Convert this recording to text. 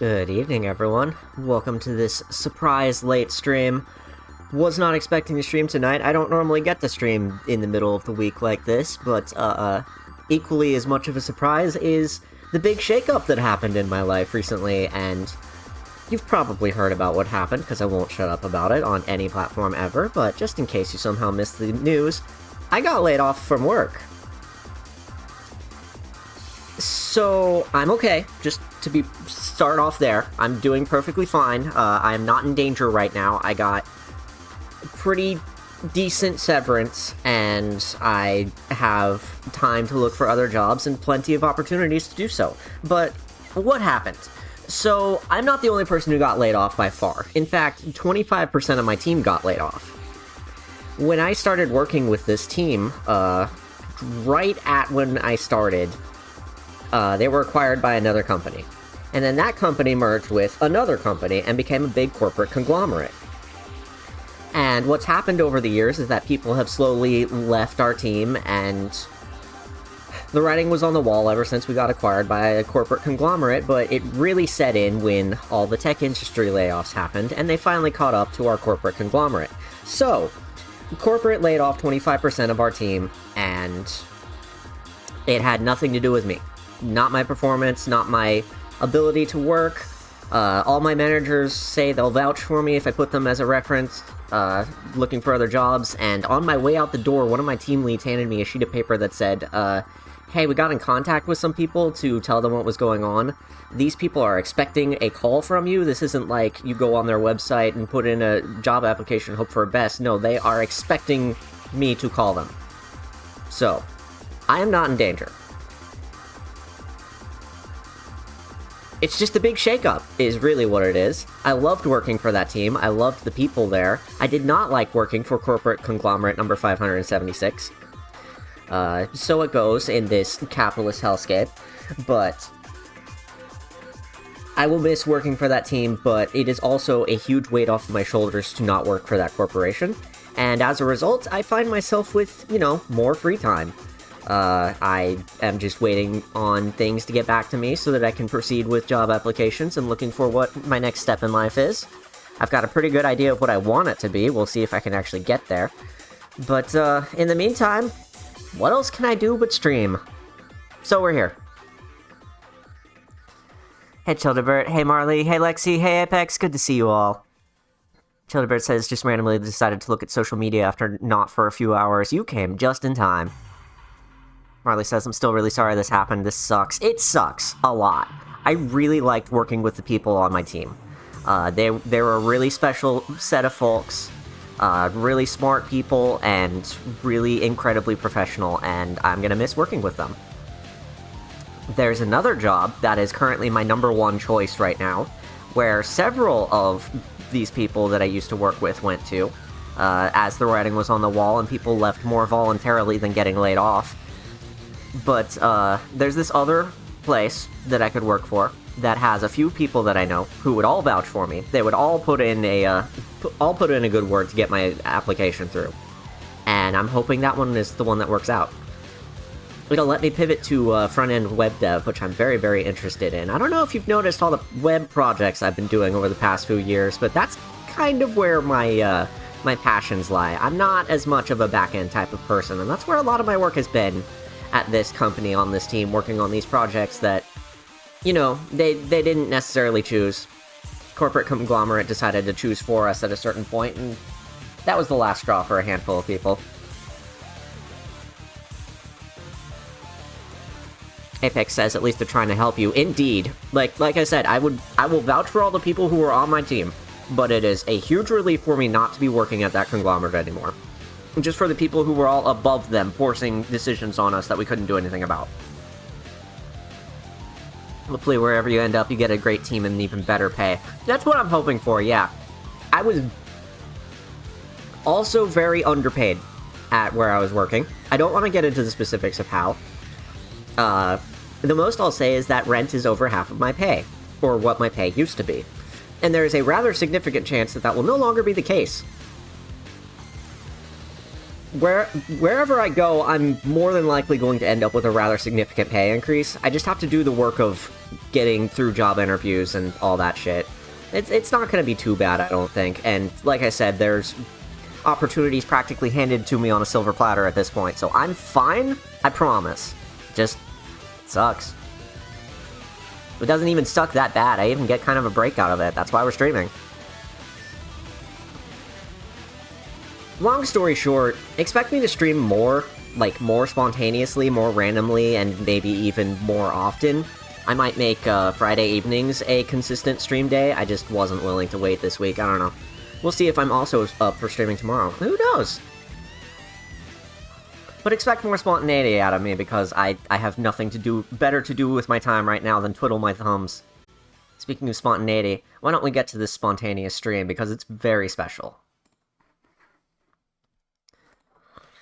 Good evening, everyone. Welcome to this surprise late stream. Was not expecting to stream tonight. I don't normally get to stream in the middle of the week like this, but equally as much of a surprise is the big shakeup that happened in my life recently, and you've probably heard about what happened, because I won't shut up about it on any platform ever, but just in case you somehow missed the news, I got laid off from work. So, I'm okay, just to start off there. I'm doing perfectly fine. I'm not in danger right now. I got pretty decent severance, and I have time to look for other jobs and plenty of opportunities to do so. But what happened? So, I'm not the only person who got laid off by far. In fact, 25% of my team got laid off. When I started working with this team, right at when I started, they were acquired by another company. And then that company merged with another company and became a big corporate conglomerate. And what's happened over the years is that people have slowly left our team, and the writing was on the wall ever since we got acquired by a corporate conglomerate, but it really set in when all the tech industry layoffs happened, and they finally caught up to our corporate conglomerate. So, corporate laid off 25% of our team, and it had nothing to do with me. Not my performance, not my ability to work. All my managers say they'll vouch for me if I put them as a reference, looking for other jobs, and on my way out the door, one of my team leads handed me a sheet of paper that said, hey, we got in contact with some people to tell them what was going on. These people are expecting a call from you. This isn't like you go on their website and put in a job application, hope for a best. No, they are expecting me to call them. So, I am not in danger. It's just a big shakeup, is really what it is. I loved working for that team. I loved the people there. I did not like working for corporate conglomerate number 576. So it goes in this capitalist hellscape. But I will miss working for that team, but it is also a huge weight off my shoulders to not work for that corporation. And as a result, I find myself with, more free time. I am just waiting on things to get back to me so that I can proceed with job applications and looking for what my next step in life is. I've got a pretty good idea of what I want it to be. We'll see if I can actually get there. But, in the meantime, what else can I do but stream? So we're here. Hey Childebert, hey Marley, hey Lexi, hey Apex, good to see you all. Childebert says, just randomly decided to look at social media after not for a few hours. You came just in time. Marley says, I'm still really sorry this happened. This sucks. It sucks a lot. I really liked working with the people on my team. They were a really special set of folks, really smart people, and really incredibly professional, and I'm gonna miss working with them. There's another job that is currently my number one choice right now, where several of these people that I used to work with went to, as the writing was on the wall and people left more voluntarily than getting laid off. But, there's this other place that I could work for that has a few people that I know who would all vouch for me. They would all put in a good word to get my application through. And I'm hoping that one is the one that works out. It'll let me pivot to, front-end web dev, which I'm very, very interested in. I don't know if you've noticed all the web projects I've been doing over the past few years, but that's kind of where my passions lie. I'm not as much of a back-end type of person, and that's where a lot of my work has been at this company, on this team, working on these projects that, they didn't necessarily choose. Corporate conglomerate decided to choose for us at a certain point, and that was the last straw for a handful of people. Apex says, at least they're trying to help you. Indeed. Like I said, I will vouch for all the people who are on my team, but it is a huge relief for me not to be working at that conglomerate anymore. Just for the people who were all above them, forcing decisions on us that we couldn't do anything about. Hopefully, wherever you end up, you get a great team and even better pay. That's what I'm hoping for, yeah. I was also very underpaid at where I was working. I don't want to get into the specifics of how. The most I'll say is that rent is over half of my pay, or what my pay used to be. And there is a rather significant chance that that will no longer be the case. wherever I go, I'm more than likely going to end up with a rather significant pay increase. I just have to do the work of getting through job interviews and all that shit. It's not going to be too bad, I don't think. And like I said, there's opportunities practically handed to me on a silver platter at this point, so I'm fine, I promise. Just sucks. It doesn't even suck that bad. I even get kind of a break out of it. That's why we're streaming. Long story short, expect me to stream more, like, more spontaneously, more randomly, and maybe even more often. I might make Friday evenings a consistent stream day. I just wasn't willing to wait this week. I don't know. We'll see if I'm also up for streaming tomorrow. Who knows? But expect more spontaneity out of me, because I have nothing better to do with my time right now than twiddle my thumbs. Speaking of spontaneity, why don't we get to this spontaneous stream, because it's very special.